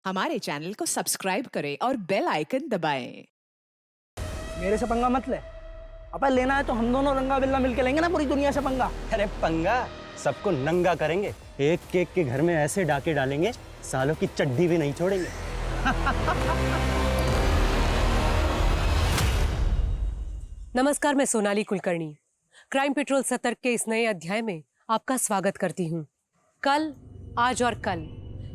हमारे चैनल को सब्सक्राइब करें और बेल आइकन दबाएं। मेरे से पंगा मत ले। अपन लेना है तो हम दोनों रंगा बिल्ला मिलके लेंगे ना पूरी दुनिया से पंगा। अरे पंगा सबको नंगा करेंगे, एक केक के घर में ऐसे डाके डालेंगे सालों की चड्डी भी नहीं छोड़ेंगे। नमस्कार, मैं सोनाली कुलकर्णी क्राइम पेट्रोल सतर्क के इस नए अध्याय में आपका स्वागत करती हूँ। कल, आज और कल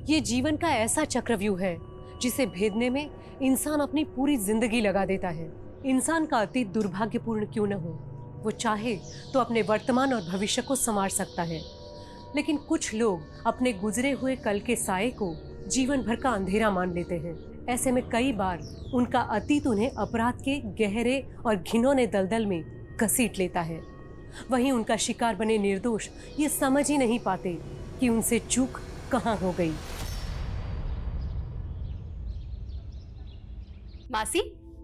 ये जीवन का ऐसा चक्रव्यूह है जिसे भेदने में इंसान अपनी पूरी जिंदगी लगा देता है। इंसान का अतीत दुर्भाग्यपूर्ण क्यों न हो, वो चाहे तो अपने वर्तमान और भविष्य को संवार सकता है, लेकिन कुछ लोग अपने गुजरे हुए कल के साये को जीवन भर का अंधेरा मान लेते हैं। ऐसे में कई बार उनका अतीत उन्हें अपराध के गहरे और घिनौने दलदल में घसीट लेता है। वहीं उनका शिकार बने निर्दोष ये समझ ही नहीं पाते कि उनसे चूक कहाँ हो गई। मासी,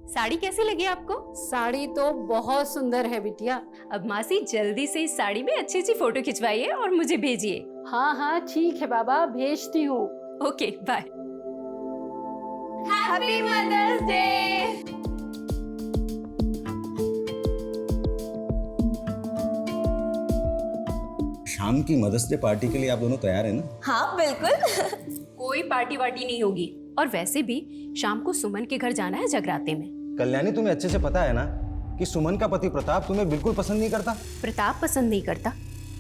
साड़ी कैसी लगी आपको? साड़ी तो बहुत सुंदर है बिटिया। अब मासी जल्दी से इस साड़ी में अच्छी अच्छी फोटो खिंचवाइए और मुझे भेजिए। हाँ हाँ ठीक है बाबा, भेजती हूँ। Okay, bye. Happy mother's day. शाम की मदर्स डे पार्टी के लिए आप दोनों तैयार हैं ना? हाँ बिल्कुल। कोई पार्टी वार्टी नहीं होगी, और वैसे भी शाम को सुमन के घर जाना है जगराते में। कल्याणी, तुम्हें अच्छे से पता है ना कि सुमन का पति प्रताप तुम्हें बिल्कुल पसंद नहीं करता। प्रताप पसंद नहीं करता,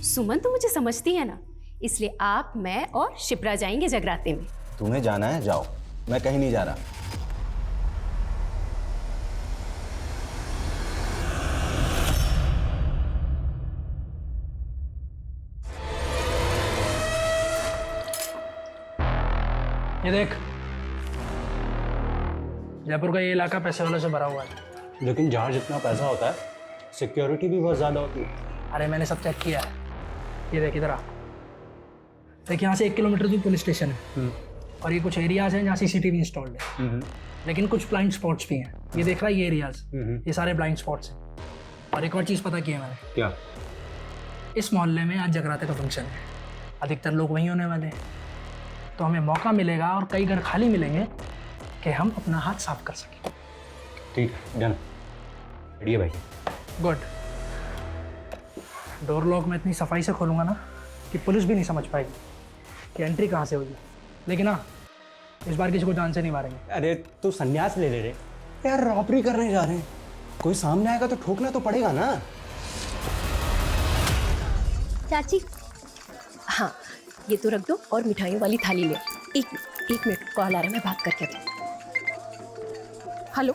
सुमन तो मुझे समझती है ना, इसलिए आप, मैं और शिप्रा जाएंगे जगराते में। तुम्हें जाना है जाओ, मैं कहीं नहीं जा रहा। ये देख, जयपुर का ये इलाका पैसे वालों से भरा हुआ है। लेकिन जहाँ जितना पैसा होता है सिक्योरिटी भी बहुत ज्यादा होती है। अरे मैंने सब चेक किया है। ये देख इधर आ। देख, यहाँ से 1 किलोमीटर दूर पुलिस स्टेशन है और ये कुछ एरियाज हैं जहाँ सीसीटीवी इंस्टॉल्ड है, लेकिन कुछ ब्लाइंड स्पॉट्स भी हैं। ये देख रहा है, ये एरियाज, ये सारे ब्लाइंड स्पॉट्स हैं। और एक और चीज़ पता की है मैंने। क्या? इस मोहल्ले में आज जगराते का फंक्शन है, अधिकतर लोग वहीं होने वाले हैं, तो हमें मौका मिलेगा और कई घर खाली मिलेंगे कि हम अपना हाथ साफ कर सकें। ठीक है, डन। बढ़िया भाई। गुड। डोर लॉक मैं इतनी सफाई से खोलूँगा ना कि पुलिस भी नहीं समझ पाएगी कि एंट्री कहाँ से होगी। लेकिन हाँ, इस बार किसी को जान से नहीं मारेंगे। अरे तू संन्यास ले रे यार, रॉबरी करने जा रहे हैं, कोई सामने आएगा तो ठोकना तो पड़ेगा ना। चाची, हाँ ये तो रख दो और मिठाइयों वाली थाली ले। एक मिनट, कॉल आ रहा है, मैं बात करके आती हूँ। हेलो,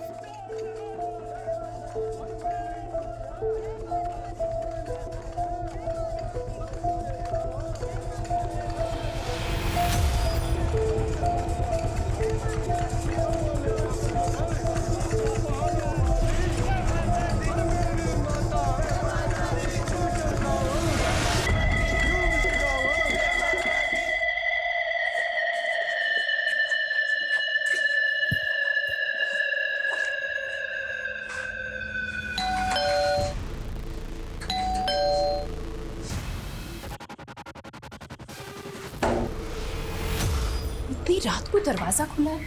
इतनी रात को दरवाजा खुला है।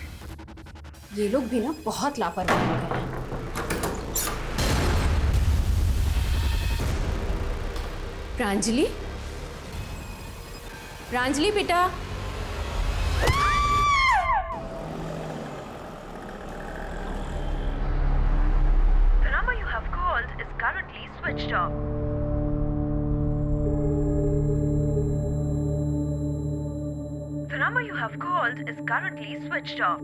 ये लोग भी ना बहुत लापरवाही कर रहे हैं। प्रांजलि, प्रांजलि बेटा। The number you have called is currently switched off. The number you have called is currently switched off.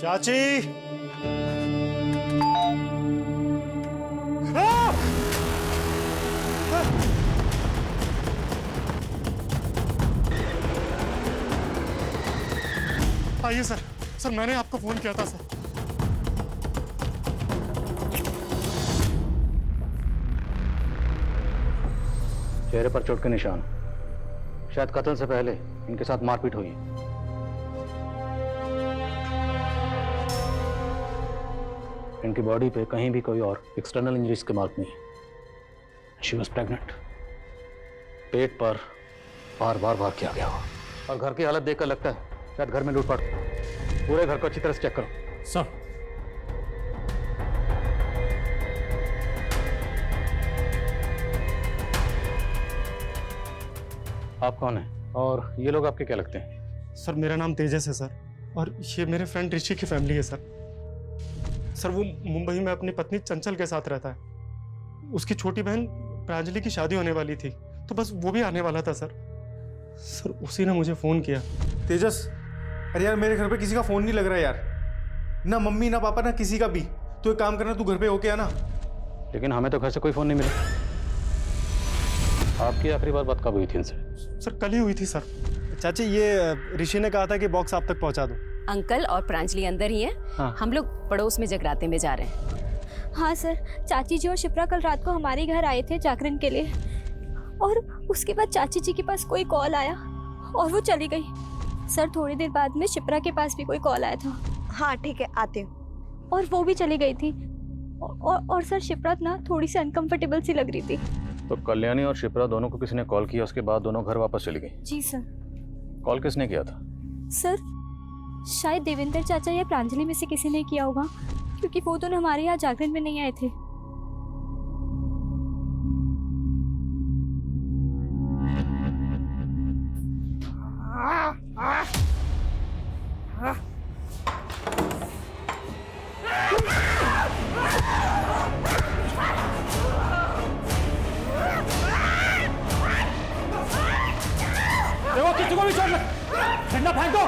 चाची, आइए सर। सर मैंने आपको फोन किया था सर। चेहरे पर चोट के निशान, शायद कत्ल से पहले इनके साथ मारपीट हुई। इनकी बॉडी पे कहीं भी कोई और एक्सटर्नल इंजरीज के मार्क नहीं। She was pregnant. पेट पर बार बार वार किया गया हो और घर की हालत देखकर लगता है शायद घर में लूटपाट। पूरे घर को अच्छी तरह से चेक करो। सर। आप कौन हैं और ये लोग आपके क्या लगते हैं? सर मेरा नाम तेजस है सर, और ये मेरे फ्रेंड ऋषि की फैमिली है सर। सर वो मुंबई में अपनी पत्नी चंचल के साथ रहता है। उसकी छोटी बहन प्रांजलि की शादी होने वाली थी, तो बस वो भी आने वाला था सर। सर उसी ने मुझे फ़ोन किया। तेजस, अरे यार मेरे घर पे किसी का फ़ोन नहीं लग रहा यार, ना मम्मी ना पापा ना किसी का भी। तो एक काम करना, तू घर पे होके आना। लेकिन हमें तो घर से कोई फ़ोन नहीं मिला। आपकी आखिरी बात कब हुई थी इनसे? सर कल ही हुई थी सर। चाची ये ऋषि ने कहा था कि बॉक्स आप तक पहुंचा दो। अंकल और प्रांजलि अंदर ही है। हाँ। हम लोग पड़ोस में जगराते में जा रहे हैं। हाँ सर, चाची जी और शिप्रा कल रात को हमारे घर आए थे जागरण के लिए, और उसके बाद चाची जी के पास कोई कॉल आया और वो चली गई। सर थोड़ी देर बाद में शिप्रा के पास भी कोई कॉल आया था। हाँ ठीक है, आते हूँ। और वो भी चली गई थी। और सर शिप्रा ना थोड़ी सी अनकंफर्टेबल सी लग रही थी। तो कल्याणी और शिप्रा दोनों को किसी ने कॉल किया, उसके बाद दोनों घर वापस चली गई? जी सर। कॉल किसने किया था? सर शायद देवेंद्र चाचा या प्रांजलि में से किसी ने किया होगा, क्योंकि वो दोनों हमारे यहाँ जागरण में नहीं आए थे। देखो किसी को भी चोट लग, डंडा फेंक दो।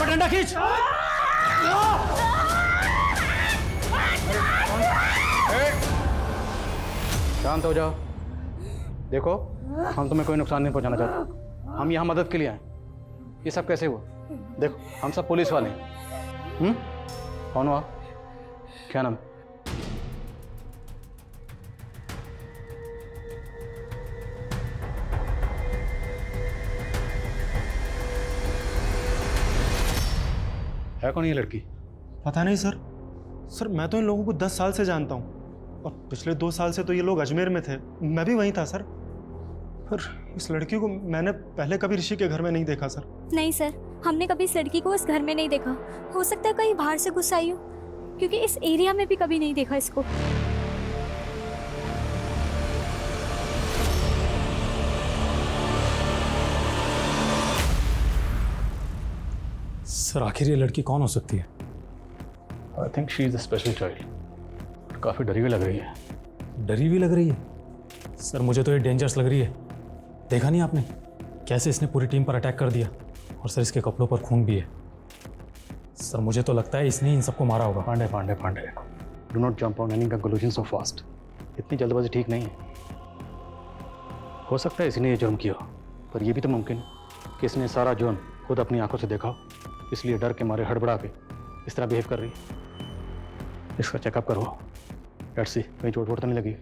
डंडा खींच। शांत हो जाओ। देखो हम तुम्हें कोई नुकसान नहीं पहुंचाना चाहते, हम यहाँ मदद के लिए आए। ये सब कैसे हुआ? देखो हम सब पुलिस वाले हैं। कौन हो आप? क्या नाम है? है कौन ये लड़की? पता नहीं सर। सर मैं तो इन लोगों को 10 साल से जानता हूँ, और पिछले 2 साल से तो ये लोग अजमेर में थे, मैं भी वहीं था सर। पर इस लड़की को मैंने पहले कभी ऋषि के घर में नहीं देखा सर। नहीं सर, हमने कभी इस लड़की को इस घर में नहीं देखा। हो सकता है कहीं बाहर से घुस आई हो, क्योंकि इस एरिया में भी कभी नहीं देखा इसको। सर आखिर ये लड़की कौन हो सकती है? I think she is a special child. काफ़ी डरी हुई लग रही है। डरी हुई लग रही है? सर मुझे तो ये डेंजरस लग रही है। देखा नहीं आपने कैसे इसने पूरी टीम पर अटैक कर दिया, और सर इसके कपड़ों पर खून भी है। सर मुझे तो लगता है इसने इन सबको मारा होगा। Pandey Pandey Pandey, do not jump on any conclusion so fast. इतनी जल्दबाजी ठीक नहीं है। हो सकता है इसने ये जुर्म किया, पर यह भी तो मुमकिन है कि इसने सारा जुर्म खुद अपनी आंखों से देखा हो, इसलिए डर के मारे हड़बड़ा के इस तरह बिहेव कर रही है। इसका चेकअप करो, लेट्स सी कहीं चोट वोट तो नहीं लगी,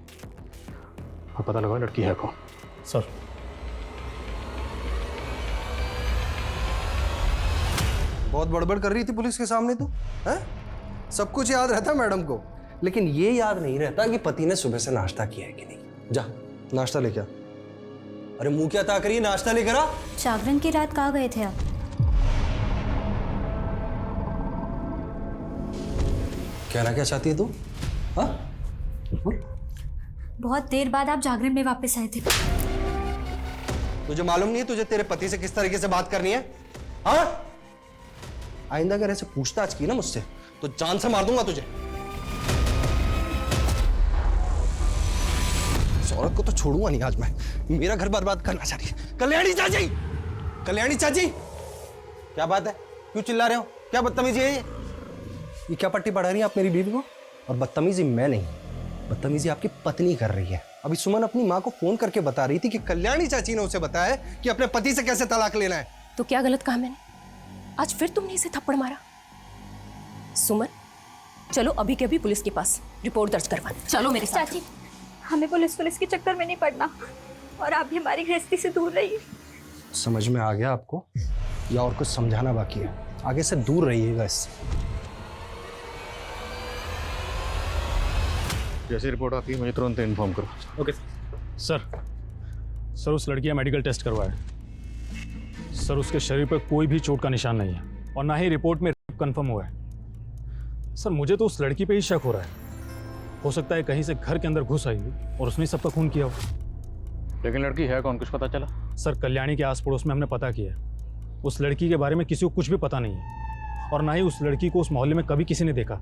और पता लगा लड़की है कौन। सर बहुत बड़बड़ कर रही थी पुलिस के सामने तू, हैं? सब कुछ याद रहता मैडम को, लेकिन ये याद नहीं रहता कि पति ने सुबह से नाश्ता किया है कि नहीं। जा नाश्ता लेके आ। अरे मुंह क्या ताक रही है, नाश्ता लेकर आ। जागरण की रात कहाँ गए थे आप? कहना क्या चाहती है तू? हाँ? बहुत देर बाद आप जागरण में वापस आए थे। तुझे मालूम नहीं है तुझे तेरे पति से किस तरीके से बात करनी है? हाँ? आइंदा अगर ऐसे पूछताछ की ना मुझसे तो जान से मार दूंगा तुझे। इस औरत को तो छोड़ूंगा नहीं आज मैं। मेरा घर बर्बाद करना चाह रही है। कल्याणी चाची, कल्याणी चाची, क्या बात है? क्यों चिल्ला रहे हो? क्या बदतमीजी है ये क्या पट्टी पढ़ा रही है आप मेरी बीवी को? और बदतमीजी मैं नहीं, बदतमीजी आपकी पत्नी कर रही है। अभी सुमन अपनी माँ को फोन करके बता रही थी कि कल्याणी चाची ने उसे बताया कि अपने पति से कैसे तलाक लेना है। तो क्या गलत कहा मैंने? आज फिर तुमने इसे थप्पड़ मारा। सुमन चलो अभी के अभी पुलिस के पास रिपोर्ट दर्ज करवा। चलो मेरे साथ। चाची हमें पुलिस के चक्कर में नहीं पड़ना, और आप भी हमारी गृहस्थी से दूर रहिए। समझ में आ गया आपको, या और कुछ समझाना बाकी है? आगे से दूर रहिएगा इससे। जैसी रिपोर्ट आती है मुझे तुरंत इन्फॉर्म करो। ओके। सर उस लड़की का मेडिकल टेस्ट करवाया। सर उसके शरीर पर कोई भी चोट का निशान नहीं है और ना ही रिपोर्ट में रेप कंफर्म हुआ है। सर मुझे तो उस लड़की पे ही शक हो रहा है। हो सकता है कहीं से घर के अंदर घुस आई हो और उसने सबका खून किया हो। लेकिन लड़की है कौन, कुछ पता चला? सर कल्याणी के आस पड़ोस में हमने पता किया है। उस लड़की के बारे में किसी को कुछ भी पता नहीं है और ना ही उस लड़की को उस मोहल्ले में कभी किसी ने देखा।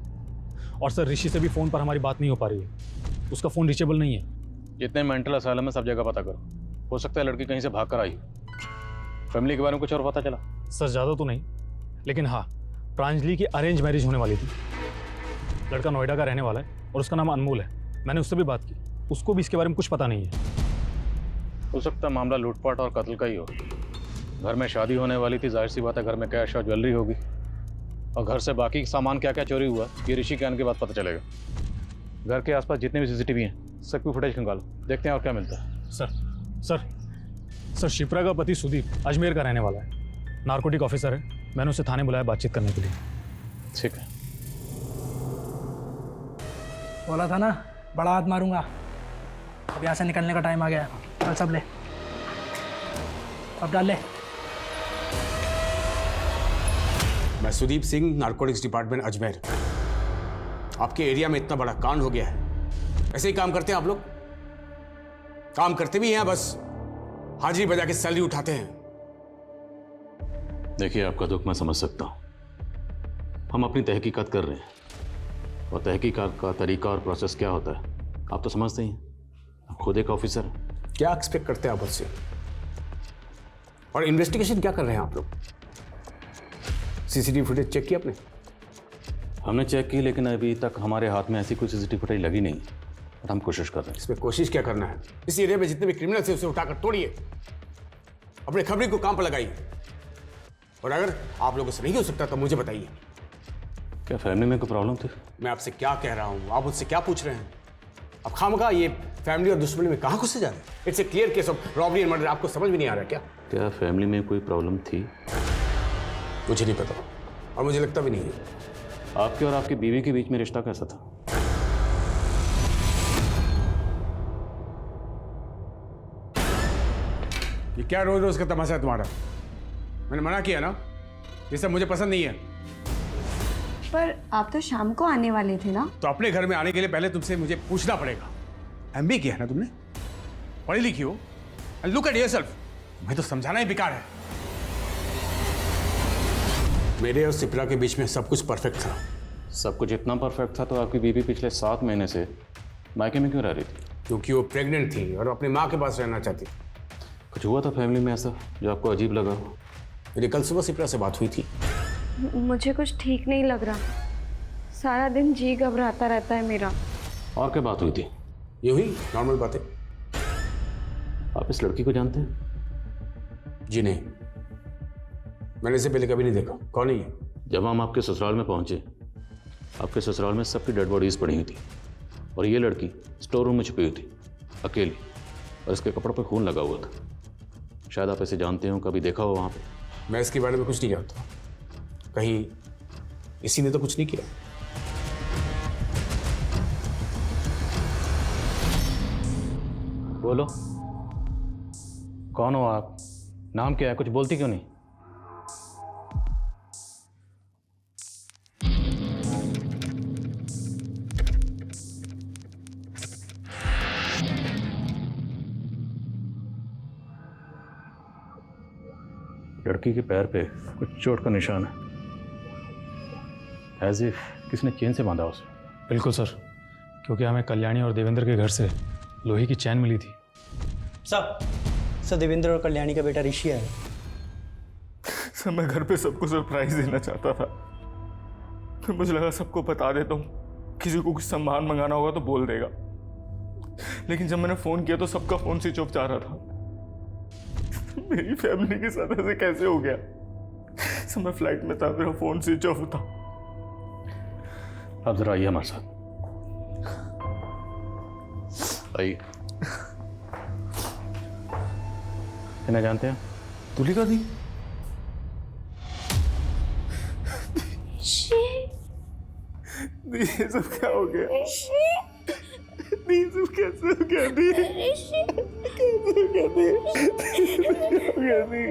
और सर ऋषि से भी फ़ोन पर हमारी बात नहीं हो पा रही है, उसका फ़ोन रीचेबल नहीं है। जितने मेंटल असाइलम में सब जगह पता करो, हो सकता है लड़की कहीं से भाग कर आई हो। फैमिली के बारे में कुछ और पता चला? सर ज़्यादा तो नहीं, लेकिन हाँ, प्रांजलि की अरेंज मैरिज होने वाली थी। लड़का नोएडा का रहने वाला है और उसका नाम अनमोल है। मैंने उससे भी बात की, उसको भी इसके बारे में कुछ पता नहीं है। हो सकता है मामला लूटपाट और कत्ल का ही हो। घर में शादी होने वाली थी, जाहिर सी बात है घर में कैश और ज्वेलरी होगी, और घर से बाकी सामान क्या क्या चोरी हुआ ये ऋषि के आने के बाद पता चलेगा। घर के आसपास जितने भी सीसीटीवी हैं सबकी फुटेज निकालो, देखते हैं और क्या मिलता है। सर शिप्रा का पति सुदीप अजमेर का रहने वाला है, नार्कोटिक ऑफिसर है। मैंने उसे थाने बुलाया बातचीत करने के लिए। ठीक है। बोला था ना बड़ा हाथ मारूंगा। अब यहाँ से निकलने का टाइम आ गया। चल सब ले, अब डाल ले। मैं सुदीप सिंह, नार्कोटिक्स डिपार्टमेंट अजमेर। आपके एरिया में इतना बड़ा कांड हो गया है, ऐसे ही काम करते हैं आप लोग? काम करते भी हैं, बस हाजिरी बजा के सैलरी उठाते हैं। देखिए आपका दुख मैं समझ सकता हूँ। हम अपनी तहकीकात कर रहे हैं और तहकीकात का तरीका और प्रोसेस क्या होता है आप तो समझते ही हैं। आप खुद एक ऑफिसर हैं। क्या एक्सपेक्ट करते हैं आप उससे? और इन्वेस्टिगेशन क्या कर रहे हैं आप लोग? सीसीटीवी फुटेज चेक किया आपने? हमने चेक की, लेकिन अभी तक हमारे हाथ में ऐसी कोई सीसीटीवी फुटेज लगी नहीं, और हम कोशिश कर रहे हैं। इसमें कोशिश क्या करना है? इस एरिया में जितने भी क्रिमिनल थे उसे उठाकर तोड़िए, अपने खबरी को काम पर लगाइए। और अगर आप लोगों से नहीं हो सकता तो मुझे बताइए। क्या फैमिली में कोई प्रॉब्लम थी? मैं आपसे क्या कह रहा हूँ, आप मुझसे क्या पूछ रहे हैं? अब खामखा ये फैमिली और दुश्मनी में कहाँ घुसे जा रहे हैं? It's a clear case of robbery and murder. आपको समझ में नहीं आ रहा क्या? क्या फैमिली में कोई प्रॉब्लम थी? मुझे नहीं पता और मुझे लगता भी नहीं है। आपके और आपकी बीवी के बीच में रिश्ता कैसा था? ये क्या रोज रोज का तमाशा है तुम्हारा? मैंने मना किया ना, ये सब मुझे पसंद नहीं है। पर आप तो शाम को आने वाले थे ना? तो अपने घर में आने के लिए पहले तुमसे मुझे पूछना पड़ेगा। एमबीए किया है ना तुमने, पढ़ी लिखी हो, एंड लुक एट योरसेल्फ। मैं तो समझाना ही बेकार है। मेरे और सिप्रा के बीच में सब कुछ परफेक्ट था। सब कुछ इतना परफेक्ट था तो आपकी बीवी पिछले 7 महीने से मायके में क्यों रह रही थी? क्योंकि वो प्रेग्नेंट थी और अपनी माँ के पास रहना चाहती। कुछ हुआ था फैमिली में ऐसा जो आपको अजीब लगा हो? मेरी कल सुबह सिप्रा से बात हुई थी। मुझे कुछ ठीक नहीं लग रहा, सारा दिन जी घबराता रहता है मेरा। और क्या बात हुई थी? ये हुई नॉर्मल बातें। आप इस लड़की को जानते हैं? जी नहीं, मैंने इसे पहले कभी नहीं देखा। कौन है ये? जब हम आपके ससुराल में पहुंचे, आपके ससुराल में सबकी डेड बॉडीज पड़ी हुई थी और ये लड़की स्टोर रूम में छुपी हुई थी अकेली, और इसके कपड़ों पर खून लगा हुआ था। शायद आप इसे जानते हो, कभी देखा हो वहाँ पे? मैं इसके बारे में कुछ नहीं जानता। कहीं इसी ने तो कुछ नहीं किया। बोलो, कौन हो आप? नाम क्या है? कुछ बोलती क्यों नहीं? लड़की के पैर पे कुछ चोट का निशान है, एज इफ किसने चेन से बांधा उसे। बिल्कुल सर, क्योंकि हमें कल्याणी और देवेंद्र के घर से लोहे की चैन मिली थी। सर देवेंद्र और कल्याणी का बेटा ऋषि है। सर मैं घर पे सबको सरप्राइज देना चाहता था, फिर मुझे लगा सबको बता देता हूँ, किसी को कुछ सामान मंगाना होगा तो बोल देगा। लेकिन जब मैंने फ़ोन किया तो सबका फ़ोन स्विच ऑफ जा रहा था। मेरी फैमिली के साथ ऐसे कैसे हो गया? सर मैं फ्लाइट में था, मेरा फ़ोन स्विच ऑफ था। आप जरा आइए हमारे साथ, आइए। इन्हें जानते हैं? तुलिका दी? ये सब क्या हो गया? प्लीज कैसे हो गया दी? कैसे हो गया दी?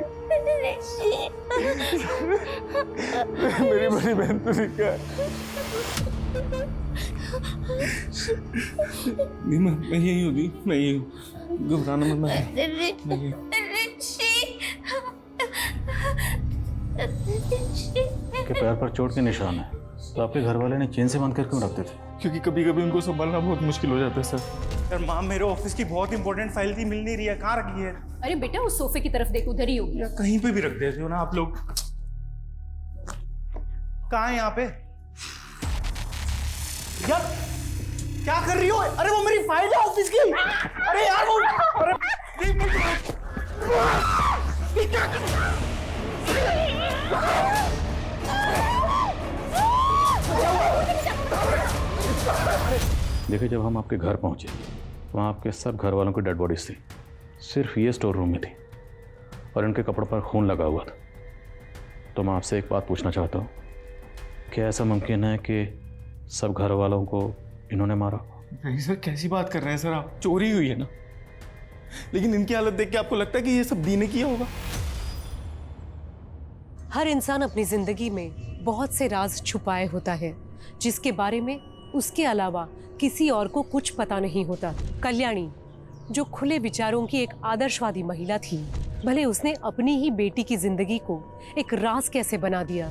मेरी बड़ी बहन तुलिका। नहीं मैं यही हूँ दी, मैं यही हूँ, घबराना मत। मैं यही हूँ। के पैर पर चोट के निशान है, तो आपके घर वाले ने चेन से बांध कर क्यों रखते थे? क्योंकि कभी कभी उनको संभालना बहुत मुश्किल हो जाता है सर। यार माँ, मेरे ऑफिस की बहुत इंपॉर्टेंट फाइल थी, मिल नहीं रही है, कहाँ रखी है? अरे बेटा उस सोफे की तरफ देख, उधर ही होगी। या कहीं पे भी रख देते हो ना आप लोग। कहाँ है यहाँ पे? यार क्या कर रही हो? अरे वो मेरी फाइल है ऑफिस की। अरे यार वो, देखिए, जब हम आपके घर पहुंचे तो वहाँ आपके सब घर वालों की डेड बॉडीज थी, सिर्फ ये स्टोर रूम में थी और इनके कपड़ों पर खून लगा हुआ था। तो मैं आपसे एक बात पूछना चाहता हूँ, क्या ऐसा मुमकिन है कि सब घर वालों को इन्होंने मारा? नहीं सर, कैसी बात कर रहे हैं सर आप? चोरी हुई है ना, लेकिन इनकी हालत देख के आपको लगता है कि ये सब दी ने किया होगा? हर इंसान अपनी जिंदगी में बहुत से राज छुपाए होता है, जिसके बारे में उसके अलावा किसी और को कुछ पता नहीं होता। कल्याणी, जो खुले विचारों की एक आदर्शवादी महिला थी, भले उसने अपनी ही बेटी की जिंदगी को एक राज कैसे बना दिया।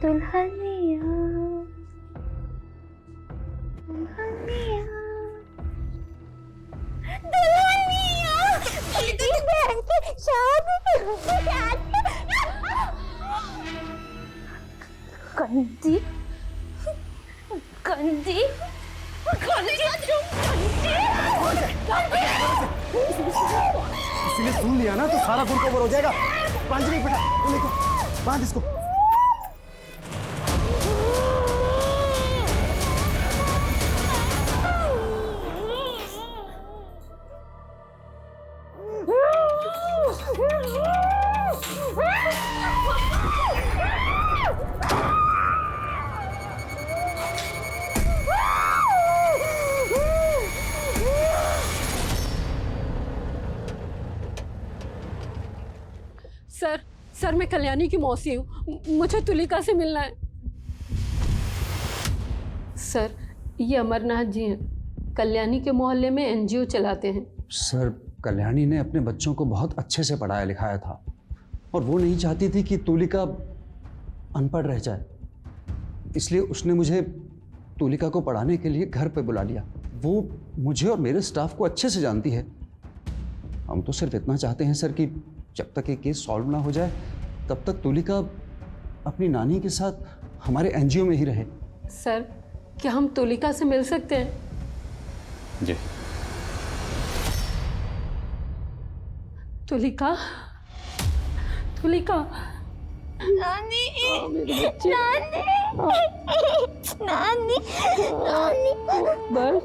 दुल्हनिया दुल्हनिया दुल्हनिया तेरी बहन की शादी गंदी गंदी इसलिए सुन लिया ना तो सारा गुण कवर हो जाएगा। प्रांजलि बेटा, देखो, बांध इसको। सर मैं कल्याणी की मौसी हूँ, मुझे तुलिका से मिलना है। सर ये अमरनाथ जी हैं, कल्याणी के मोहल्ले में एनजीओ चलाते हैं। सर, कल्याणी ने अपने बच्चों को बहुत अच्छे से पढ़ाया लिखाया था और वो नहीं चाहती थी कि तुलिका अनपढ़ रह जाए, इसलिए उसने मुझे तुलिका को पढ़ाने के लिए घर पे बुला लिया। वो मुझे और मेरे स्टाफ को अच्छे से जानती है। हम तो सिर्फ इतना चाहते हैं सर कि जब तक ये केस सॉल्व ना हो जाए तब तक तुलिका अपनी नानी के साथ हमारे एनजीओ में ही रहे। सर क्या हम तुलिका से मिल सकते हैं? जी। तुलिका, तुलिका, नानी, मेरे बच्चे, नानी, नानी, नानी, बस।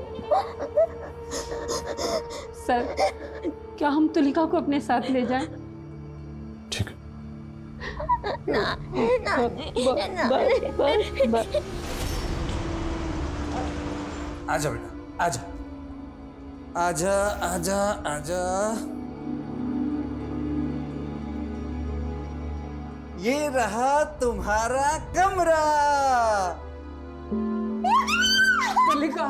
सर क्या हम तुलिका को अपने साथ ले जाएं? ठीक। आजा बेटा, आजा आजा आजा आजा। ये रहा तुम्हारा कमरा। तुलिका,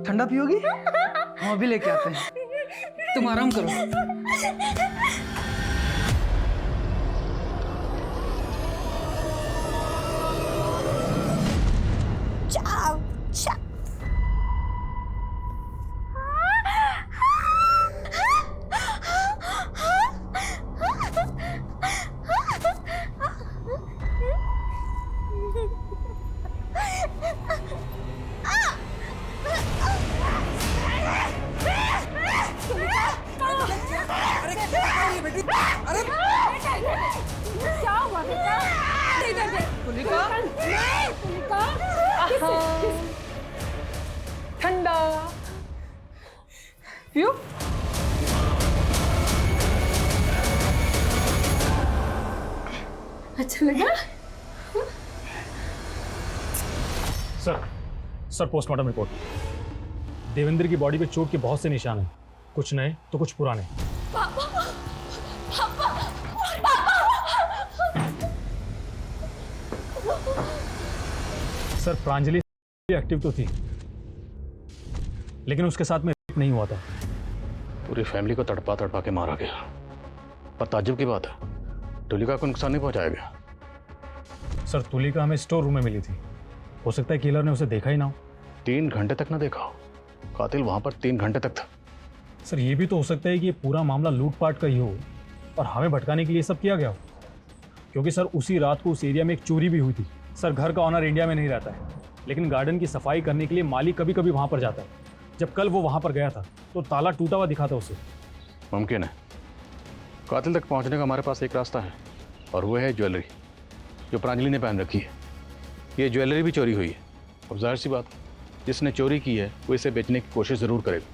ठंडा पियोगी? हम अभी लेके आते हैं, तुम आराम करो। चाव, चाव। क्या हुआ बेटा? तुलिका, तुलिका, ठंडा पियो। अच्छा लगा? Sir postmortem report. देवेंद्र की बॉडी पे चोट के बहुत से निशान हैं, कुछ नए तो कुछ पुराने। सर प्रांजलि एक्टिव तो थी, लेकिन उसके साथ में रेप नहीं हुआ था। पूरी फैमिली को तड़पा तड़पा के मारा गया। पर ताज्जुब की बात है, तुलिका को नुकसान नहीं पहुंचाया गया। सर तुलिका हमें स्टोर रूम में मिली थी, हो सकता है किलर ने उसे देखा ही ना हो। 3 घंटे तक ना देखा हो, कातिल वहां पर 3 घंटे तक था। सर ये भी तो हो सकता है कि ये पूरा मामला लूटपाट का ही हो और हमें भटकाने के लिए सब किया गया हो, क्योंकि सर उसी रात को उस एरिया में एक चोरी भी हुई थी। सर घर का ऑनर इंडिया में नहीं रहता है, लेकिन गार्डन की सफाई करने के लिए माली कभी कभी वहाँ पर जाता है। जब कल वो वहाँ पर गया था तो ताला टूटा हुआ दिखा था उसे। मुमकिन है। कातिल तक पहुंचने का हमारे पास एक रास्ता है, और वो है ज्वेलरी जो प्रांजलि ने पहन रखी है। ये ज्वेलरी भी चोरी हुई है, और जाहिर सी बात, जिसने चोरी की है वो इसे बेचने की कोशिश ज़रूर करेगा।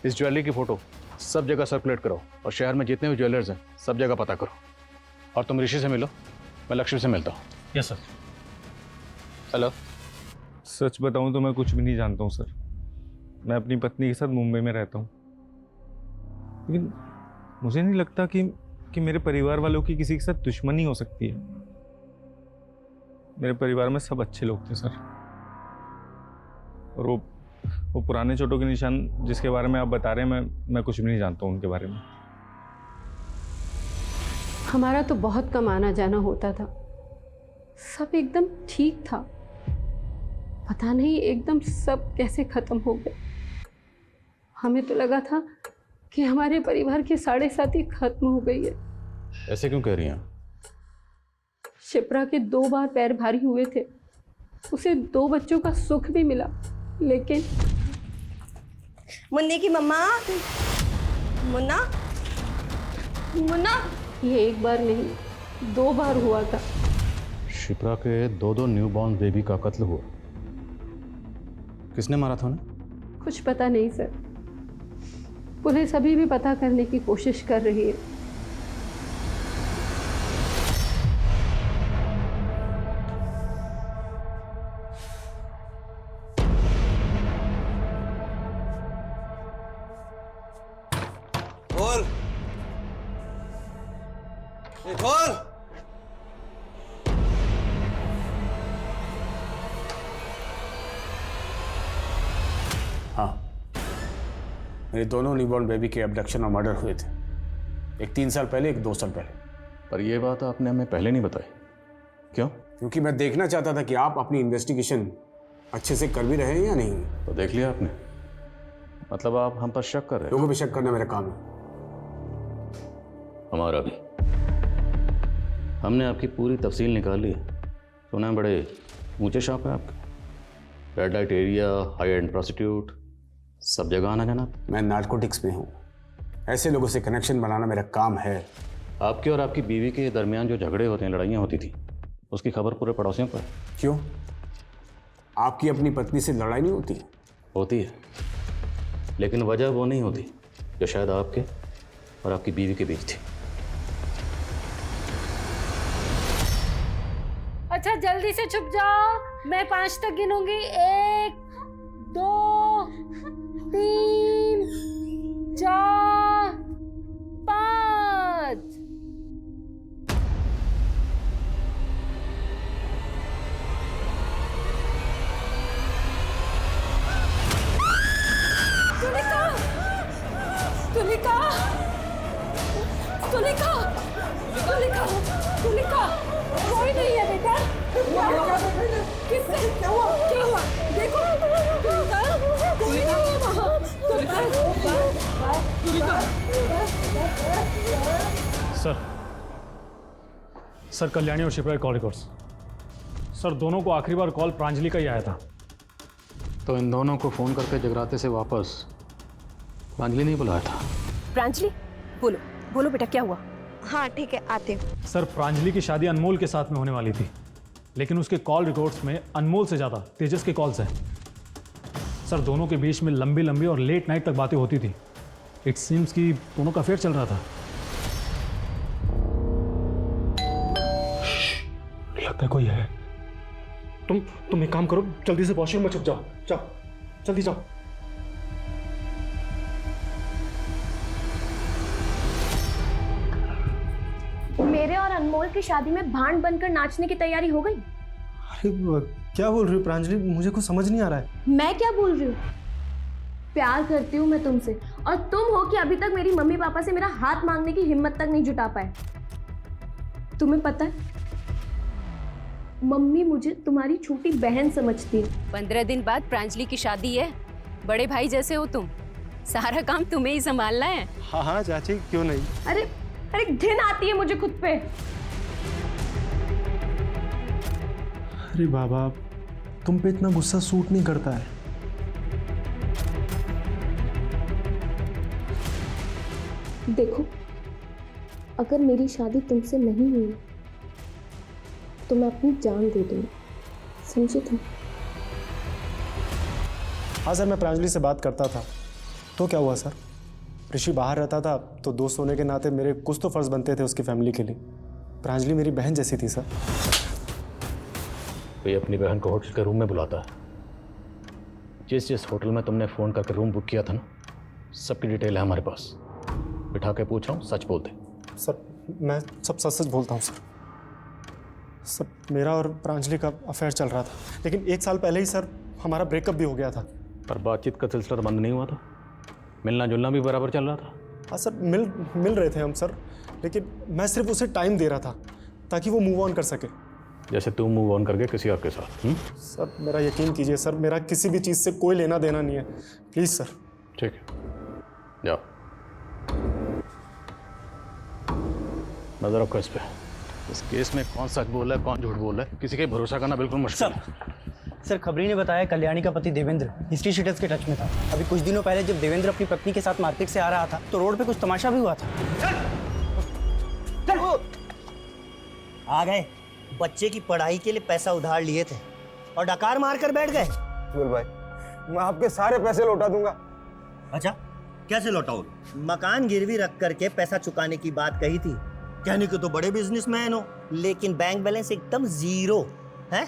इस ज्वेलरी की फ़ोटो सब जगह सर्कुलेट करो, और शहर में जितने भी ज्वेलर्स हैं सब जगह पता करो। और तुम ऋषि से मिलो, मैं लक्ष्मी से मिलता हूँ। Yes sir. हेलो। सच बताऊं तो मैं कुछ भी नहीं जानता हूं सर। मैं अपनी पत्नी के साथ मुंबई में रहता हूं, लेकिन मुझे नहीं लगता कि मेरे परिवार वालों की किसी के साथ दुश्मनी हो सकती है। मेरे परिवार में सब अच्छे लोग थे सर, और वो पुराने चोटों के निशान जिसके बारे में आप बता रहे हैं, मैं कुछ भी नहीं जानता हूं उनके बारे में। हमारा तो बहुत कम आना जाना होता था, सब एकदम ठीक था। पता नहीं एकदम सब कैसे खत्म हो गए। हमें तो लगा था कि हमारे परिवार की 7.5 खत्म हो गई है। ऐसे क्यों कह रही हैं? शिप्रा के 2 बार पैर भारी हुए थे, उसे 2 बच्चों का सुख भी मिला, लेकिन मुन्नी की मम्मा, मुन्ना, मुन्ना, ये एक बार नहीं 2 बार हुआ था। शिप्रा के 2 न्यूबॉर्न बेबी का कत्ल हुआ। किसने मारा था उन्हें? कुछ पता नहीं सर, पुलिस अभी भी पता करने की कोशिश कर रही है। खोल, ये खोल। हाँ, मेरे दोनों न्यूबॉर्न बेबी के अबडक्शन और मर्डर हुए थे, एक 3 साल पहले, एक 2 साल पहले। पर यह बात आपने हमें पहले नहीं बताई, क्यों? क्योंकि मैं देखना चाहता था कि आप अपनी इन्वेस्टिगेशन अच्छे से कर भी रहे हैं या नहीं। तो देख लिया आपने, मतलब आप हम पर शक कर रहे हैं? लोगों पे शक करना मेरा काम है। हमारा भी। हमने आपकी पूरी तफसील निकाल ली है। सुना है बड़े ऊंचे शौक है आपके, red light area, high and prostitute, सब जगह आना जाना। मैं नार्कोटिक्स में हूँ, ऐसे लोगों से कनेक्शन बनाना मेरा काम है। आपके और आपकी बीवी के दरमियान जो झगड़े होते हैं, लड़ाइयाँ होती थी, उसकी खबर पूरे पड़ोसियों को है। क्यों? आपकी अपनी पत्नी से लड़ाई नहीं होती? होती है, लेकिन वजह वो नहीं होती जो शायद आपके और आपकी बीवी के बीच थी। अच्छा जल्दी से छुप जाओ, मैं 5 तक गिनूंगी। 1 2 3 4 5। तुलिका, तुलिका, तुलिका, तुलिका, तुलिका, कोई नहीं है बेटा। किससे क्या हुआ? क्या हुआ? देखो, कोई नहीं है वहाँ। सर कल्याणी और शिप्रा के कॉल रिकॉर्ड्स। सर दोनों को आखिरी बार कॉल प्रांजलि का ही आया था। तो इन दोनों को फ़ोन करके जगराते से वापस प्रांजलि नहीं बुलाया था? प्रांजलि, बोलो बोलो बेटा, क्या हुआ? हाँ ठीक है, आते हैं। सर प्रांजलि की शादी अनमोल के साथ में होने वाली थी, लेकिन उसके कॉल रिकॉर्ड्स में अनमोल से ज़्यादा तेजस के कॉल्स हैं। सर दोनों के बीच में लंबी लंबी और लेट नाइट तक बातें होती थी। इट सीम्स कि दोनों का अफेयर चल रहा था। लगता है कोई है। तुम एक काम करो, जल्दी से वॉशरूम में छुप जाओ। जाओ, जल्दी जाओ। मेरे और अनमोल की शादी में भांड बनकर नाचने की तैयारी हो गई। अरे क्या बोल रही हो प्रांजलि, मुझे कुछ समझ नहीं आ रहा है। मैं क्या बोल रही हूँ? प्यार करती हूँ मैं तुमसे, और तुम हो कि अभी तक मेरी मम्मी पापा से मेरा हाथ मांगने की हिम्मत तक नहीं जुटा पाए। तुम्हें पता है, मम्मी मुझे तुम्हारी छोटी बहन समझती है। 15 दिन बाद प्रांजलि की शादी है, बड़े भाई जैसे हो तुम, सारा काम तुम्हें ही संभालना है। हाँ हाँ चाची, क्यों नहीं। अरे अरे घिन आती है मुझे खुद पे। अरे बाबा, तुम पे इतना गुस्सा सूट नहीं करता है। देखो, अगर मेरी शादी तुमसे नहीं हुई तो मैं अपनी जान दे दूंगी, समझे तुम? हाँ सर, मैं प्रांजलि से बात करता था। तो क्या हुआ सर? ऋषि बाहर रहता था तो दोस्त होने के नाते मेरे कुछ तो फर्ज बनते थे उसकी फैमिली के लिए। प्रांजलि मेरी बहन जैसी थी सर। कोई अपनी बहन को होटल के रूम में बुलाता है। जिस होटल में तुमने फ़ोन करके रूम बुक किया था ना, सबकी डिटेल है हमारे पास। बिठा के पूछ रहा हूँ, सच बोलते। सर मैं सब सच सच बोलता हूँ सर। सर मेरा और प्रांजलि का अफेयर चल रहा था, लेकिन 1 साल पहले ही सर हमारा ब्रेकअप भी हो गया था। पर बातचीत का सिलसिला तो बंद नहीं हुआ था, मिलना जुलना भी बराबर चल रहा था। हाँ सर, मिल रहे थे हम सर, लेकिन मैं सिर्फ उसे टाइम दे रहा था ताकि वो मूव ऑन कर सके। जैसे तुम मूव ऑन करके किसी और के साथ। सर मेरा यकीन कीजिए सर, मेरा किसी भी चीज़ से कोई लेना देना नहीं है, प्लीज़ सर। ठीक है, जाओ, नजर रखो इस पे। इस केस में कौन सच बोल रहा है, कौन झूठ बोल रहा है, किसी के भरोसा करना बिल्कुल मुश्किल है। सर खबरी ने बताया कल्याणी का पति देवेंद्र हिस्ट्री शीटर्स के टच में था। अभी कुछ दिनों पहले जब देवेंद्र अपनी पत्नी के साथ मार्केट से आ रहा था तो रोड पे कुछ तमाशा भी हुआ था। आ गए, बच्चे की पढ़ाई के लिए पैसा उधार लिए थे और डकार मार कर बैठ गए। उज्जवल भाई, मैं आपके सारे पैसे लौटा दूंगा। अच्छा, कैसे लौटाओ? मकान गिरवी रख करके पैसा चुकाने की बात कही थी। कहने को तो बड़े बिजनेसमैन हो, लेकिन बैंक बैलेंस एकदम जीरो है।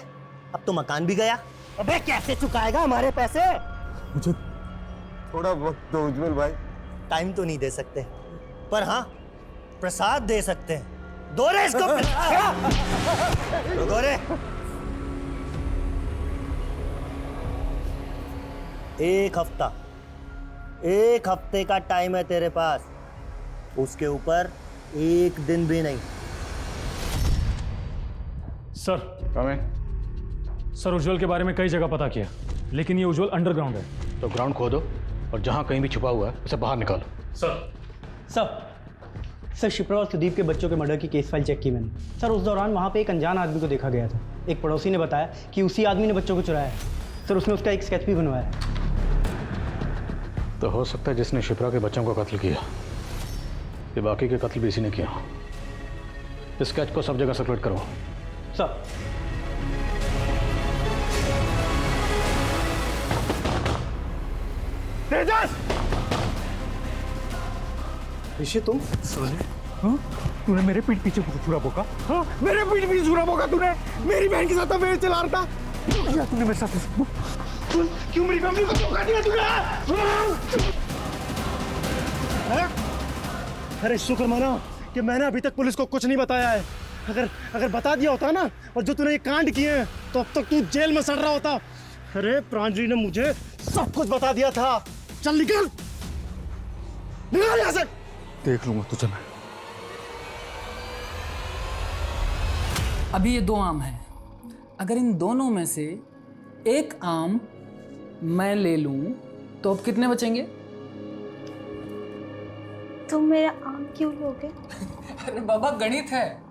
अब तो मकान भी गया। अबे कैसे चुकाएगा हमारे पैसे? मुझे थोड़ा वक्त दो उज्जवल भाई। टाइम तो नहीं दे सकते, पर हाँ प्रसाद दे सकते हैं। दो रे इसको। दो रे। एक हफ्ते का टाइम है तेरे पास, उसके ऊपर 1 दिन भी नहीं। सर सर, उज्जवल के बारे में कई जगह पता किया, लेकिन ये उज्जवल अंडरग्राउंड है। तो ग्राउंड खोदो और जहां कहीं भी छुपा हुआ है उसे बाहर निकालो। सर शिप्रा और सुदीप के बच्चों के मर्डर की केस फाइल चेक की मैंने। सर उस दौरान वहाँ पे एक अनजान आदमी को देखा गया था। एक पड़ोसी ने बताया कि उसी आदमी ने बच्चों को चुराया है। सर उसने उसका एक स्केच भी बनवाया है। तो हो सकता है जिसने शिप्रा के बच्चों का कत्ल किया, ये बाकी के कत्ल भी इसी ने किया। इस स्केच को सब जगह सर्कुलेट करो। सर तेजस! ऋषि तुम? हाँ? तूने मेरे पीठ पीछे छुरा बोका? हाँ? मेरे पीठ पीछे छुरा बोका तूने? मेरी बहन के साथ अफेयर चला रहा था? क्या तूने मेरे साथ? क्यों मेरी फैमिली को धोखा दिया तूने? अरे शुक्र माना कि मैंने अभी तक पुलिस को कुछ नहीं बताया है। अगर बता दिया होता ना, और जो तूने ये कांड किए हैं, तो अब तक तू जेल में सड़ रहा होता। अरे प्रांजलि ने मुझे सब कुछ बता दिया था। चल निकल यहाँ से। देख लूंगा तुझे मैं। अभी ये 2 आम हैं। अगर इन दोनों में से एक आम मैं ले लूं तो अब कितने बचेंगे? तुम मेरा आम क्यों लोगे? अरे बाबा गणित है,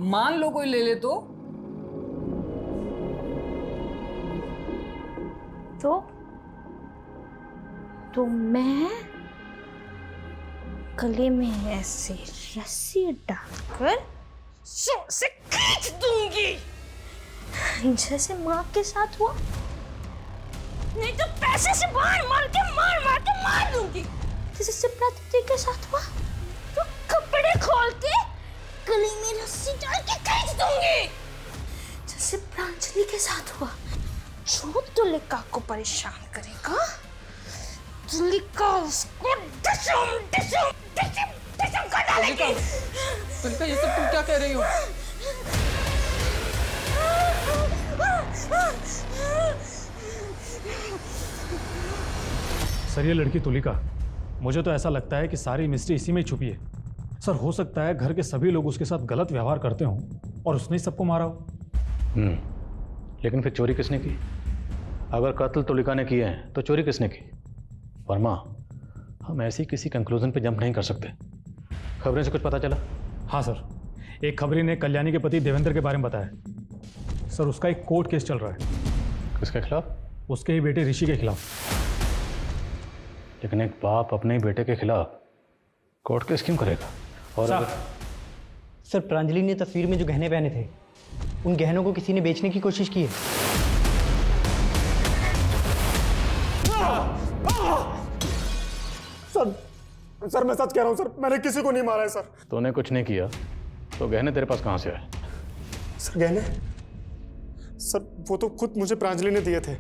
मान लो कोई ले ले तो मैं गले में ऐसे रस्सी डालकर से खींच दूंगी, जैसे माँ के साथ हुआ। नहीं तो पैसे से मार के मार दूंगी, जैसे शिप्रा दीदी के साथ हुआ। तो कपड़े खोल के गले में रस्सी डाल के खींच दूंगी, सिर्फ प्रांजलि के साथ हुआ। जो तुलिका को परेशान करेगा, तुलिका उसको डिशम डिशम डिशम डिशम कर डालेगी। तुलिका, ये सब तुम क्या कह रही हो? सर, ये लड़की तुलिका, मुझे तो ऐसा लगता है कि सारी मिस्ट्री इसी में ही छुपी है। सर, हो सकता है घर के सभी लोग उसके साथ गलत व्यवहार करते हों और उसने ही सबको मारा हो। लेकिन फिर चोरी किसने की? अगर कत्ल तुलिका ने किए हैं तो चोरी किसने की? वर्मा, हम ऐसी किसी कंक्लूजन पे जंप नहीं कर सकते। खबरें से कुछ पता चला? हाँ सर, एक खबरी ने कल्याणी के पति देवेंद्र के बारे में बताया। सर, उसका एक कोर्ट केस चल रहा है। किसके खिलाफ? उसके ही बेटे ऋषि के खिलाफ। लेकिन एक बाप अपने ही बेटे के खिलाफ कोर्ट केस क्यों करेगा? और सर, प्रांजलि ने तस्वीर में जो गहने पहने थे, उन गहनों को किसी ने बेचने की कोशिश की है। सर मैं सच कह रहा हूँ सर, मैंने किसी को नहीं मारा है सर। तूने कुछ नहीं किया तो गहने तेरे पास कहाँ से आए? सर गहने, सर वो तो खुद मुझे प्रांजलि ने दिए थे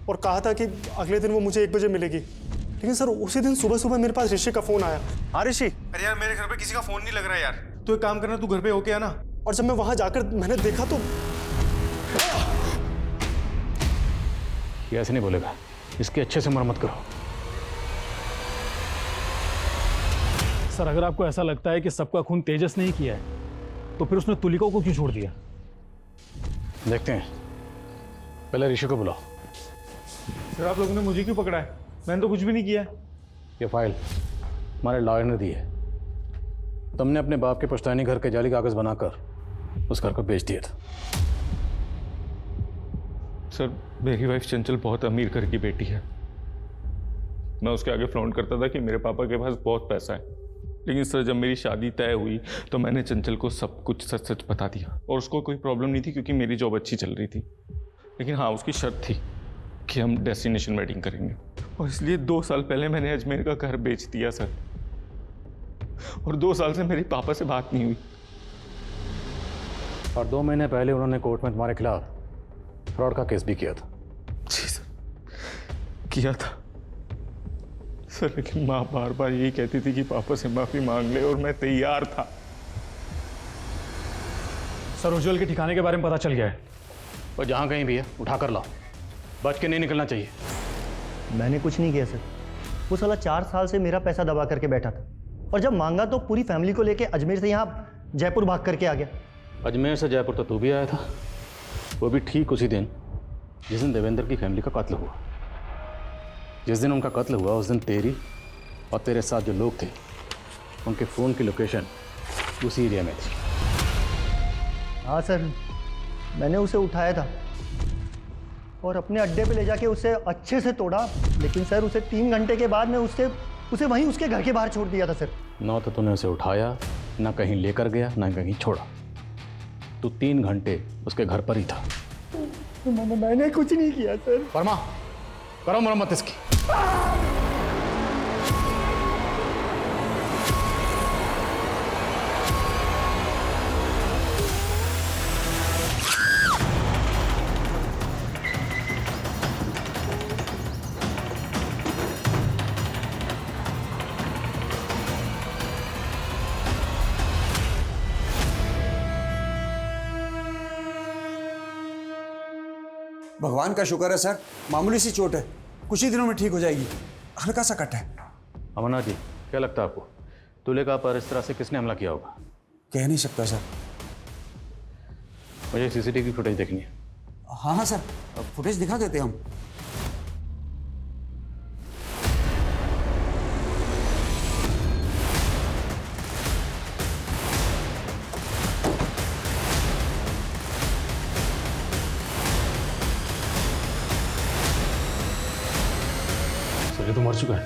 और कहा था कि अगले दिन वो मुझे 1 बजे मिलेगी। लेकिन सर उसी दिन सुबह सुबह मेरे पास ऋषि का फोन आया। हाँ ऋषि, अरे यार मेरे घर पे किसी का फोन नहीं लग रहा यार। तू एक काम करना, तू घर पे होके आना। और जब मैं वहां जाकर मैंने देखा तो ये ऐसे नहीं बोलेगा, इसकी अच्छे से मरम्मत करो। सर, अगर आपको ऐसा लगता है कि सबका खून तेजस ने ही किया है तो फिर उसने तुलिका को क्यों छोड़ दिया? देखते हैं, पहले ऋषि को बुलाओ। सर, आप लोगों ने मुझे क्यों पकड़ा है? मैंने तो कुछ भी नहीं किया। ये फाइल हमारे लॉयर ने दी है। तुमने अपने बाप के पुश्तैनी घर के जाली कागज बनाकर उस घर को बेच दिया था। सर, मेरी वाइफ चंचल बहुत अमीर घर की बेटी है। मैं उसके आगे फ्लॉन्ट करता था कि मेरे पापा के पास बहुत पैसा है। लेकिन सर, जब मेरी शादी तय हुई तो मैंने चंचल को सब कुछ सच सच बता दिया और उसको कोई प्रॉब्लम नहीं थी क्योंकि मेरी जॉब अच्छी चल रही थी। लेकिन हाँ, उसकी शर्त थी कि हम डेस्टिनेशन वेडिंग करेंगे और इसलिए 2 साल पहले मैंने अजमेर का घर बेच दिया सर। और 2 साल से मेरे पापा से बात नहीं हुई। और 2 महीने पहले उन्होंने कोर्ट में तुम्हारे खिलाफ फ्रॉड का केस भी किया था। जी सर, किया था सर। लेकिन माँ बार बार यही कहती थी कि पापा से माफी मांग ले और मैं तैयार था। सर, उज्जवल के ठिकाने के बारे में पता चल गया है। और जहाँ कहीं भी है उठा कर लाओ, बच के नहीं निकलना चाहिए। मैंने कुछ नहीं किया सर। वो साला 4 साल से मेरा पैसा दबा करके बैठा था और जब मांगा तो पूरी फैमिली को लेके अजमेर से यहाँ जयपुर भाग करके आ गया। अजमेर से जयपुर तो तू भी आया था, वो भी ठीक उसी दिन जिस दिन देवेंद्र की फैमिली का कत्ल हुआ। जिस दिन उनका कत्ल हुआ उस दिन तेरी और तेरे साथ जो लोग थे उनके फ़ोन की लोकेशन उसी एरिया में थी। हाँ सर, मैंने उसे उठाया था और अपने अड्डे पे ले जाके उसे अच्छे से तोड़ा। लेकिन सर उसे 3 घंटे के बाद मैं उसे वहीं उसके घर के बाहर छोड़ दिया था सर। ना तो तूने उसे उठाया, ना कहीं लेकर गया, ना कहीं छोड़ा। तू 3 घंटे उसके घर पर ही था। मैंने कुछ नहीं किया सर। वर्मा, करो मरम्मत इसकी। भगवान का शुक्र है सर, मामूली सी चोट है, कुछ ही दिनों में ठीक हो जाएगी। हल्का सा कट है। अमरनाथ जी, क्या लगता है आपको तुलिका पर इस तरह से किसने हमला किया होगा? कह नहीं सकता सर। मुझे सीसीटीवी फुटेज देखनी है। हाँ हाँ सर, फुटेज दिखा देते हम। ये तो मर चुका है।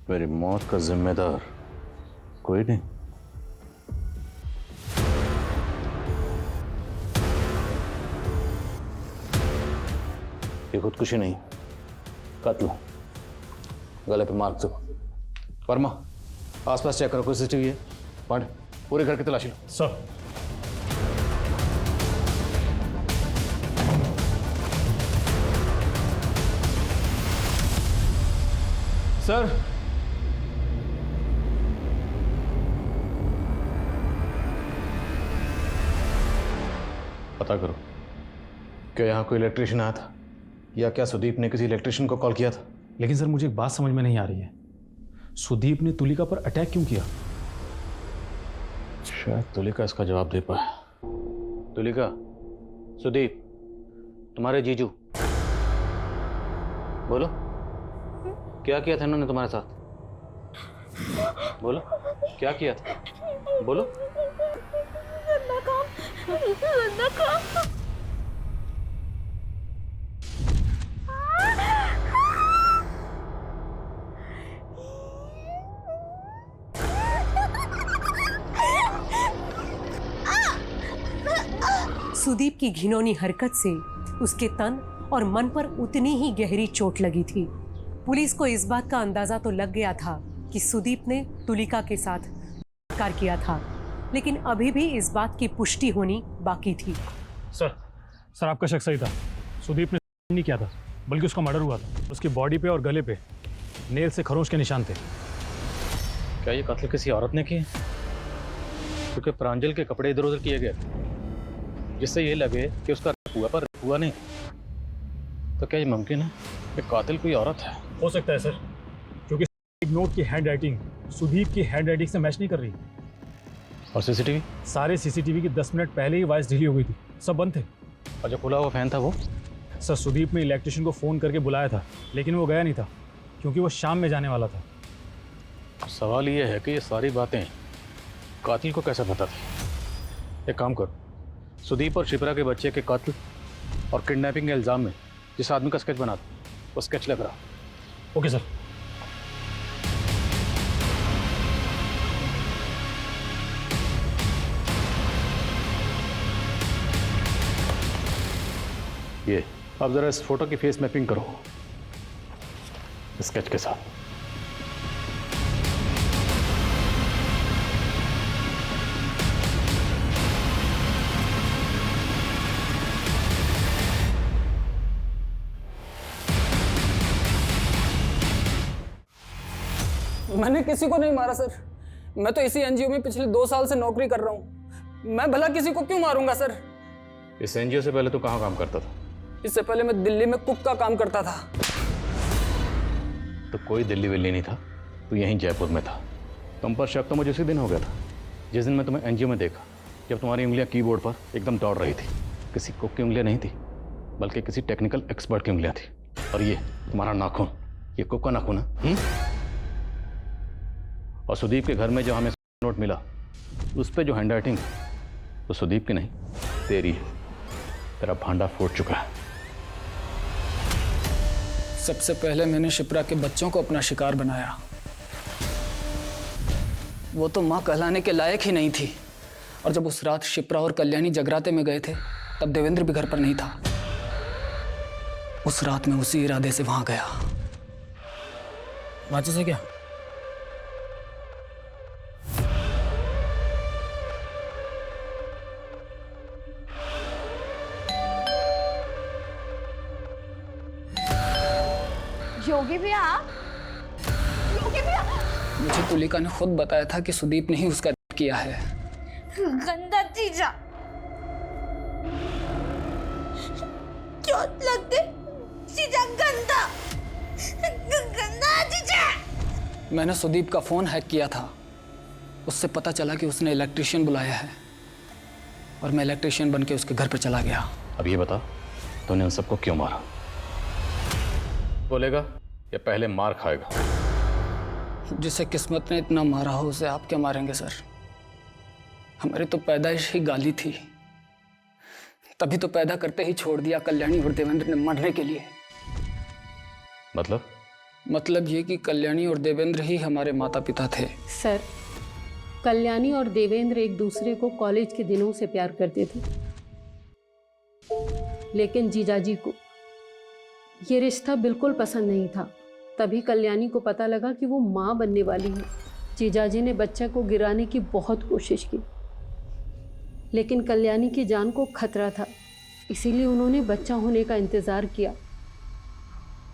मेरी मौत का जिम्मेदार कोई नहीं। ये खुदकुशी नहीं, कत्ल। गले पे मार्क दो। वर्मा, आसपास चेक करो, कोई सीसीटीवी है? पांडे, पूरे घर की तलाशी लो। सर। सर, पता करो, क्या यहाँ कोई इलेक्ट्रिशियन आया था या क्या सुदीप ने किसी इलेक्ट्रिशियन को कॉल किया था? लेकिन सर मुझे एक बात समझ में नहीं आ रही है, सुदीप ने तुलिका पर अटैक क्यों किया? शायद तुलिका इसका जवाब दे पाए। तुलिका, सुदीप, तुम्हारे जीजू, बोलो क्या किया था इन्होंने तुम्हारे साथ? बोलो क्या किया था? बोलो। सुदीप की घिनौनी हरकत से उसके तन और मन पर उतनी ही गहरी चोट लगी थी। पुलिस को इस बात का अंदाजा तो लग गया था कि सुदीप ने तुलिका के साथ बलात्कार किया था, लेकिन अभी भी इस बात की पुष्टि होनी बाकी थी। सर आपका शक सही था, सुदीप ने नहीं किया था, बल्कि उसका मर्डर हुआ था। उसकी बॉडी पे और गले पे नेल से खरोंच के निशान थे। क्या ये कत्ल किसी औरत ने किए? क्योंकि प्रांजल के कपड़े इधर उधर किए गए, जिससे ये लगे कि उसका हुआ पर हुआ नहीं। तो क्या ये मुमकिन है कि कातिल कोई औरत है? हो सकता है सर, क्योंकि नोट की हैंड राइटिंग सुदीप की हैंड राइटिंग से मैच नहीं कर रही। और सीसीटीवी? सारे सीसीटीवी की 10 मिनट पहले ही वॉइस ढीली हो गई थी, सब बंद थे। और जो खुला हुआ फैन था वो? सर सुदीप ने इलेक्ट्रिशियन को फ़ोन करके बुलाया था, लेकिन वो गया नहीं था क्योंकि वो शाम में जाने वाला था। सवाल ये है कि ये सारी बातें कातिल को कैसे पता थी? एक काम करो, सुदीप और शिप्रा के बच्चे के कत्ल और किडनैपिंग के इल्ज़ाम में जिस आदमी का स्केच बना था, वो स्केच लग रहा। Okay sir. ये अब जरा इस फोटो की फेस मैपिंग करो स्केच के साथ। मैंने किसी को नहीं मारा सर, मैं तो इसी एनजीओ में पिछले 2 साल से नौकरी कर रहा हूँ। मैं भला किसी को क्यों मारूंगा सर? इस एनजीओ से पहले तू कहाँ काम करता था? इससे पहले मैं दिल्ली में कुक का काम करता था। तो कोई दिल्ली विल्ली नहीं था, तू यहीं जयपुर में था। तुम पर शक तो मुझे उसी दिन हो गया था जिस दिन मैं तुम्हें एनजीओ में देखा, जब तुम्हारी उंगलियां कीबोर्ड पर एकदम दौड़ रही थी। किसी कुक की उंगलियां नहीं थी, बल्कि किसी टेक्निकल एक्सपर्ट की उंगलियां थी। और ये तुम्हारा नाखून, ये कुक का नाखून है। और सुदीप के घर में जो हमें नोट मिला, उस पर जो हैंड राइटिंग तो सुदीप की नहीं, तेरी है। तेरा भांडा फूट चुका है। सबसे पहले मैंने शिप्रा के बच्चों को अपना शिकार बनाया। वो तो माँ कहलाने के लायक ही नहीं थी। और जब उस रात शिप्रा और कल्याणी जगराते में गए थे, तब देवेंद्र भी घर पर नहीं था। उस रात में उसी इरादे से वहां गया। वाचिस है क्या? योगी भैया, योगी भैया, मुझे तुलिका ने खुद बताया था कि सुदीप ने ही उसका रेप किया है। गंदा चीजा, क्यों लगते चीजा गंदा, गंदा चीजा। मैंने सुदीप का फोन हैक किया था। उससे पता चला कि उसने इलेक्ट्रिशियन बुलाया है और मैं इलेक्ट्रिशियन बनके उसके घर पर चला गया। अब ये बता, तूने उन सबको क्यों मारा? बोलेगा या पहले मार खाएगा? जिसे किस्मत ने इतना मारा हो उसे आप क्या मारेंगे सर? हमारी तो पैदाइश ही गाली थी, तभी तो पैदा करते ही छोड़ दिया कल्याणी और देवेंद्र ने मरने के लिए। मतलब ये कि कल्याणी और देवेंद्र ही हमारे माता पिता थे। सर, कल्याणी और देवेंद्र एक दूसरे को कॉलेज के दिनों से प्यार करते थे, लेकिन जीजाजी को ये रिश्ता बिल्कुल पसंद नहीं था। तभी कल्याणी को पता लगा कि वो माँ बनने वाली है। जीजाजी ने बच्चे को गिराने की बहुत कोशिश की, लेकिन कल्याणी की जान को खतरा था, इसीलिए उन्होंने बच्चा होने का इंतज़ार किया।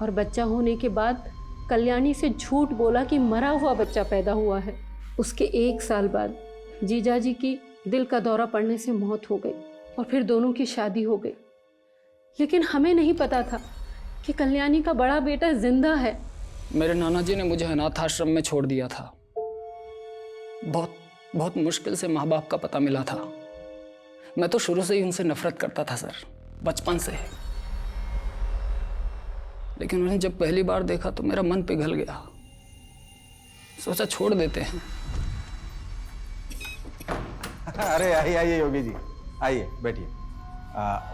और बच्चा होने के बाद कल्याणी से झूठ बोला कि मरा हुआ बच्चा पैदा हुआ है। उसके 1 साल बाद जीजाजी की दिल का दौरा पड़ने से मौत हो गई और फिर दोनों की शादी हो गई। लेकिन हमें नहीं पता था कि कल्याणी का बड़ा बेटा जिंदा है। मेरे नाना जी ने मुझे अनाथ आश्रम में छोड़ दिया था। बहुत मुश्किल से माँ बाप का पता मिला था। मैं तो शुरू से ही उनसे नफरत करता था सर, बचपन से। लेकिन उन्हें जब पहली बार देखा तो मेरा मन पिघल गया। सोचा छोड़ देते हैं। अरे आइए आइए योगी जी, आइए बैठिए।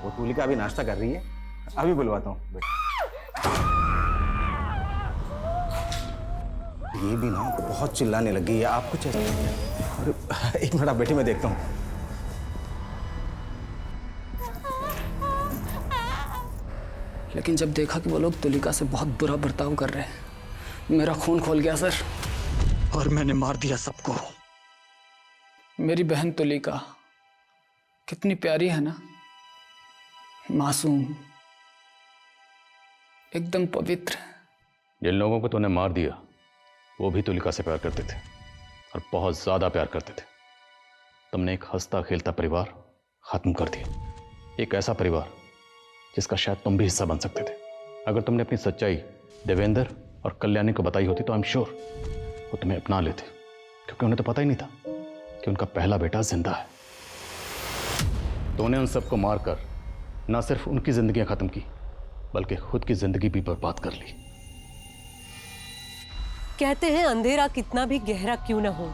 वो तुलिका अभी नाश्ता कर रही है, अभी बुलवाता हूँ। ये भी ना बहुत चिल्लाने लगी है, आप कुछ अरे एक मिनट आप बैठिए, मैं देखता हूँ। लेकिन जब देखा कि वो लोग तुलिका से बहुत बुरा बर्ताव कर रहे हैं, मेरा खून खोल गया सर, और मैंने मार दिया सबको। मेरी बहन तुलिका कितनी प्यारी है ना, मासूम, एकदम पवित्र। जिन लोगों को तूने मार दिया वो भी तुलिका से प्यार करते थे और बहुत ज्यादा प्यार करते थे। तुमने एक हंसता खेलता परिवार खत्म कर दिया, एक ऐसा परिवार जिसका शायद तुम भी हिस्सा बन सकते थे। अगर तुमने अपनी सच्चाई देवेंद्र और कल्याणी को बताई होती तो आई एम श्योर वो तुम्हें अपना लेते, क्योंकि उन्हें तो पता ही नहीं था कि उनका पहला बेटा जिंदा है। तूने उन सबको मारकर ना सिर्फ उनकी जिंदगियां खत्म की, बल्कि खुद की जिंदगी भी बर्बाद कर ली। कहते हैं अंधेरा कितना भी गहरा क्यों ना हो,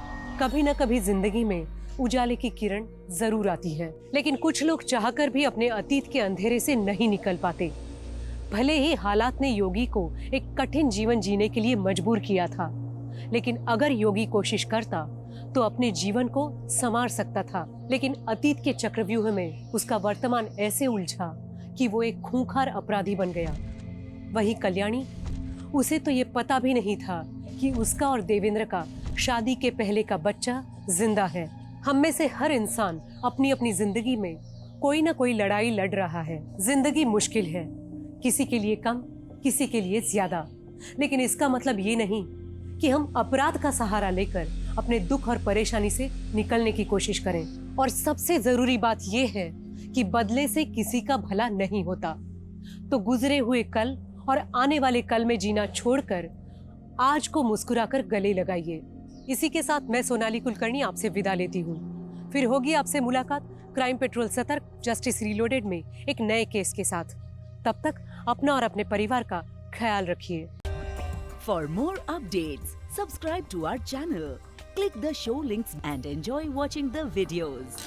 कभी ना कभी जिंदगी में उजाले की किरण जरूर आती है। लेकिन कुछ लोग चाहकर भी अपने अतीत के अंधेरे से नहीं निकल पाते। भले ही हालात ने योगी को एक कठिन जीवन जीने के लिए मजबूर किया था, लेकिन अगर योगी कोशिश करता तो अपने जीवन को संवार सकता था। लेकिन अतीत के चक्रव्यूह में उसका वर्तमान ऐसे उलझा कि वो एक खूंखार अपराधी बन गया। वहीं कल्याणी, उसे तो ये पता भी नहीं था कि उसका और देवेंद्र का शादी के पहले का बच्चा जिंदा है। हम में से हर इंसान अपनी अपनी जिंदगी में कोई ना कोई लड़ाई लड़ रहा है। जिंदगी मुश्किल है, किसी के लिए कम, किसी के लिए ज्यादा, लेकिन इसका मतलब ये नहीं कि हम अपराध का सहारा लेकर अपने दुख और परेशानी से निकलने की कोशिश करें। और सबसे जरूरी बात यह है कि बदले से किसी का भला नहीं होता। तो गुजरे हुए कल और आने वाले कल में जीना छोड़कर आज को मुस्कुराकर गले लगाइए। इसी के साथ मैं सोनाली कुलकर्णी आपसे विदा लेती हूँ। फिर होगी आपसे मुलाकात क्राइम पेट्रोल सतर्क जस्टिस रीलोडेड में एक नए केस के साथ। तब तक अपना और अपने परिवार का ख्याल रखिए। For more updates, subscribe to our channel, click the show links and enjoy watching the videos.